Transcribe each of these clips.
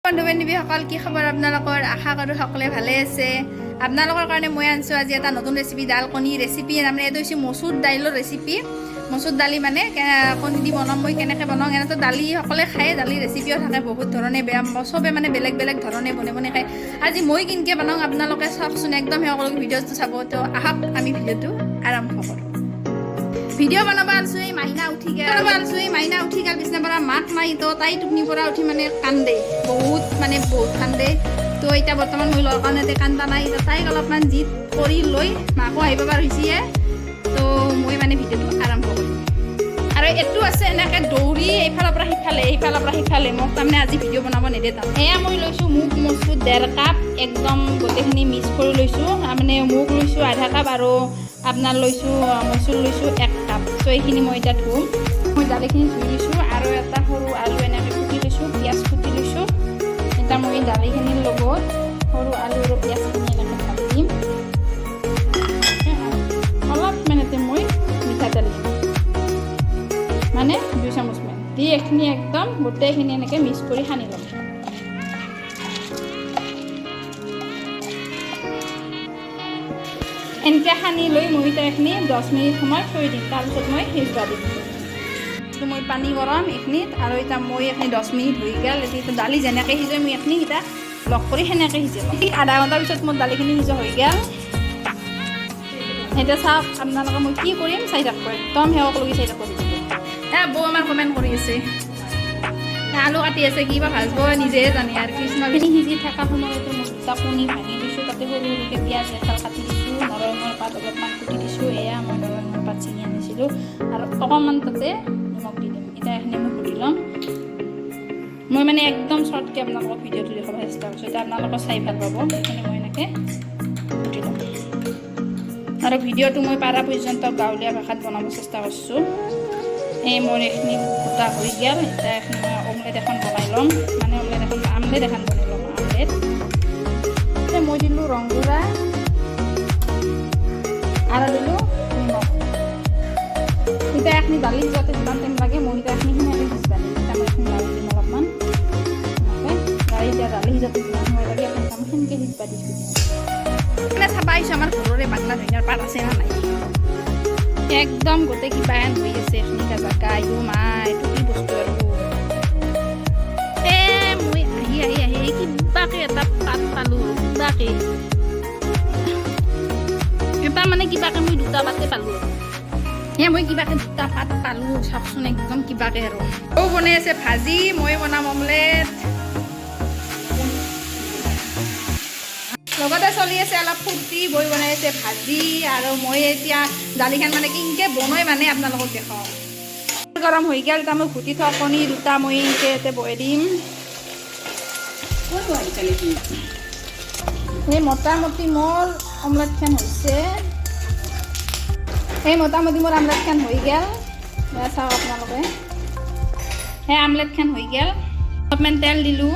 বন্ধু-বান্ধৱীসকল কি খবৰ আপোনালোকৰ আশা কৰোঁ সকলোৱে ভালে আছে আপোনালোকৰ কাৰণে মই আনিছোঁ আজি এটা নতুন ৰেচিপি দাল কণী ৰেচিপি মানে এইটো হৈছে মচুৰ দাইলৰ ৰেচিপি মচুৰ দালি মানে কণী দি বনাম মই কেনেকৈ বনাওঁ এনেতো দালি সকলোৱে খায় দালি ৰেচিপিও থাকে বহুত ধৰণে চবে মানে বেলেগ বেলেগ ধৰণে বনাই খায় আজি মই কেনেকৈ বনাওঁ আপোনালোকে চাওকচোন একদম সকলোকে ভিডিঅ'টো চাব তো আহক আমি ভিডিঅ'টো আৰম্ভ কৰোঁ ভিডিঅ' বনাব আনিছোঁ এই মাইনা উঠি গ'ল বিচনাৰ পৰা মাক নাই তো তাই টোপনিৰ পৰা উঠি মানে কান্দে বহুত কান্দে তো এতিয়া বৰ্তমান মই ল'ৰ কাৰণে কান্দা নাই তাইক অলপমান জিদ কৰি লৈ মাকো আহিব পৰা হৈছে তো মই মানে ভিডিঅ'টো আৰম্ভ কৰিম আৰু এইটো আছে এনেকৈ দৌৰি এইফালৰ পৰা সিফালে মোক তাৰমানে আজি ভিডিঅ' বনাব নিদিয়ে তাৰমানে এয়া মই লৈছোঁ মুগ মচুৰ 1.5 কাপ একদম গোটেইখিনি মিক্স কৰি লৈছোঁ মানে মুগ লৈছোঁ আধা কাপ আৰু আপোনাৰ লৈছোঁ মচুৰ লৈছোঁ 1 কাপ তো এইখিনি মই এতিয়া ধুম মই দালিখিনি ধুই লৈছোঁ আৰু এটা সৰু আলু এনেকৈ কুটি লৈছোঁ পিঁয়াজ কুটি লৈছোঁ এতিয়া মই দালিখিনিৰ লগত সৰু আলু আৰু পিঁয়াজখিনি এনেকৈ ঢালি দিম অলপ মানতে মই মিঠাতেল দিম মানে 2 চামুচমান দি এইখিনি একদম গোটেইখিনি এনেকৈ মিক্স কৰি সানি ল'ম এনেকৈ সানি লৈ মই এইখিনি 10 মিনিট সময় থৈ দিম তাৰপিছত মই সিজবা দিম মই পানী গৰম এইখিনিত আৰু এতিয়া মই এইখিনি 10 মিনিট হৈ গ'ল এতিয়া দালি যেনেকৈ সিজে মই এইখিনি এতিয়া লগ কৰি সেনেকৈ সিজাম আধা ঘণ্টাৰ পিছত মোৰ দালিখিনি সিজা হৈ গ'ল এতিয়া চাওক আপোনালোকে মই কি কৰিম চাই থাকব একদম সেৱকলৈকে চাই থাকব বৌ আমাৰ কমেণ্ট কৰি আছে আলু কাটি আছে কিবা ভাজব নিজেহে জানে আৰু কৃষ্ণখিনি সিজি থকা সময়তো মই দুটা কণী ভাঙি দিছোঁ তাতে সৰু সৰুকৈ পিঁয়াজ এফাল কাটি দিছোঁ নৰসিংহৰ পাত অলপমান কুটি দিছোঁ এয়া মই নৰসিংহৰ পাত ছিঙি আনিছিলোঁ আৰু অকণমান তাতে নিমখ দি দিম এতিয়া এইখিনি মই কুটি ল'ম মই মানে একদম শ্বৰ্টকৈ আপোনালোকক ভিডিঅ'টো দেখাব চেষ্টা কৰিছোঁ এতিয়া আপোনালোকে চাই ভাল পাব সেইখিনি মই এনেকৈ কুটি ল'ম আৰু ভিডিঅ'টো মই পাৰা পৰ্যন্ত গাঁৱলীয়া ভাষাত বনাব চেষ্টা কৰিছোঁ এই মোৰ এইখিনি গোটা হৈ গ'ল এতিয়া এইখিনি মই অমলেট এখন বনাই ল'ম মানে আমলেট এখন বনাই ল'ম আমলেট মই দিলোঁ ৰং গুড়া আৰু দিলোঁ নিমখ এতিয়া এইখিনি দালি সিজাওঁতে যিমান টাইম লাগে মই এতিয়া এইখিনি সেনেকৈ সিজবা দিম এতিয়া মই এইখিনি লাৰি দিম অলপমান দালি সিজাওঁতে যিমান সময় লাগে আপুনি আমি সেনেকৈ সিজবা দিছোঁ মানে চাবা আহিছোঁ আমাৰ ঘৰৰে বাংলা ধনিয়াৰ পাত আছে না নাই একদম গোটেই কিবা এন হৈ আছে এইখিনি জাগা আইও মা এইটো কি বস্তু আৰু মই আহি কিবাকৈ এটা পাত পালোঁ কিবাকৈ মই দুটা পাতে পালোঁ মই কিবাকৈ দুটা পাত পালোঁ চাওকচোন একদম কিবাকৈ আৰু বনাই আছে ভাজি মই বনাম অমলেট লগতে চলি আছে অলপ ফূৰ্তি বৈ বনাই আছে ভাজি আৰু মই এতিয়া দালিখন মানে কেনেকৈ বনাই মানে আপোনালোকক দেখাওঁ গৰম হৈ গ'ল এতিয়া মই ঘুটি থোৱা কণী দুটা মই এনেকৈ ইয়াতে বৈ দিম এই মোটামুটি মোৰ অমলেটখন হৈছে মোৰ আমলেটখন হৈ গ'ল চাওক আপোনালোকে সেই আমলেটখন হৈ গ'ল অলপমান তেল দিলোঁ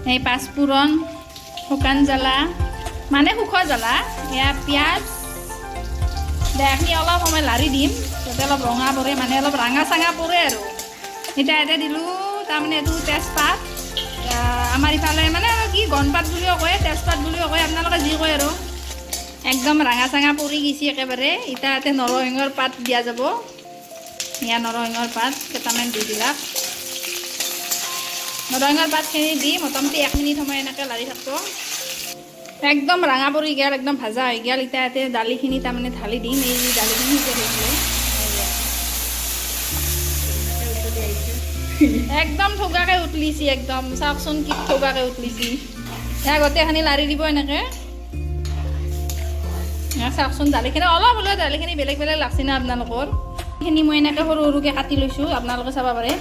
সেই পাঁচফোৰণ শুকান জ্বালা মানে শুকান জ্বালা এয়া পিঁয়াজ এইখিনি অলপ সময় লাৰি দিম যাতে অলপ ৰঙা পৰে মানে অলপ ৰঙা চাঙা পৰে আৰু এতিয়া ইয়াতে দিলোঁ তাৰমানে এইটো তেজপাত আমাৰ ইফালে মানে কি গণপাত বুলিও কয় তেজপাত বুলিও কয় আপোনালোকে যি কয় আৰু একদম ৰঙা চাঙা পৰি গৈছে একেবাৰে এতিয়া ইয়াতে নৰসিংহৰ পাত দিয়া যাব এয়া নৰসিংহৰ পাত কেইটামান দি দিলাক নৰসিংহৰ পাতখিনি দি মোটামুটি 1 মিনিট সময় এনেকৈ লাৰি থাকব একদম ৰঙা পৰি গ'ল একদম ভাজা হৈ গ'ল এতিয়া ইয়াতে দালিখিনি তাৰমানে ঢালি দিম এই দালিখিনি হৈছিলে একদম ঠগাকৈ উতলিছি একদম চাওকচোন কি ঠগাকৈ উতলিছি এয়া গোটেইখিনি লাৰি দিব এনেকৈ চাওকচোন দালিখিনি অলপ হ'লেও দালিখিনি বেলেগ বেলেগ লাগছে না আপোনালোকৰ এইখিনি মই এনেকৈ সৰু সৰুকৈ কাটি লৈছোঁ আপোনালোকে চাব পাৰে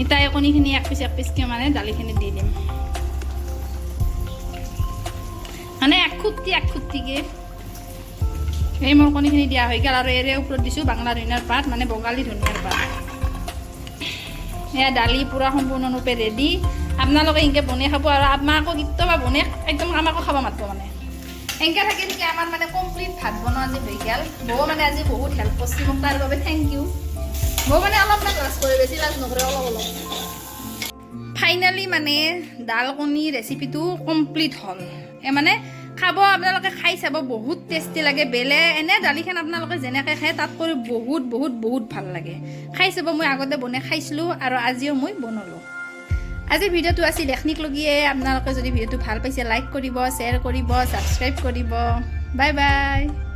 এতিয়া এই কণীখিনি এক পিচকৈ মানে দালিখিনি দি দিম মানে এক খুট্টিকৈ এই মোৰ কণীখিনি দিয়া হৈ গ'ল আৰু এৰে ওপৰত দিছোঁ বাংলা ধনিয়াৰ পাত মানে বঙালী ধনিয়াৰ পাত এয়া দালি পূৰা সম্পূৰ্ণৰূপে ৰেডি আপোনালোকে এনেকৈ বনাই খাব আৰু আমাকো কেতিয়াবা বনাই একদম আমাকো খাব মাতিব মানে এনেকৈ থাকি আমাৰ মানে কমপ্লিট ভাত বনোৱা আজি হৈ গ'ল বৌ মানে আজি বহুত হেল্প কৰিছে মোক তাৰ বাবে থেংক ইউ মই মানে অলপমান লাজ কৰি বেছি লাজ নকৰে অলপ ফাইনেলি মানে দাল কণী ৰেচিপিটো কমপ্লিট হ'ল মানে খাব আপোনালোকে খাই চাব বহুত টেষ্টি লাগে এনে দালিখন আপোনালোকে যেনেকৈ খায় তাত কৰি বহুত বহুত বহুত ভাল লাগে খাই চাব মই আগতে বনাই খাইছিলোঁ আৰু আজিও মই বনালোঁ আজিৰ ভিডিঅ'টো আছিল লেখনিকলৈকে আপোনালোকে যদি ভিডিঅ'টো ভাল পাইছে লাইক কৰিব শ্বেয়াৰ কৰিব ছাবস্ক্ৰাইব কৰিব বাই বাই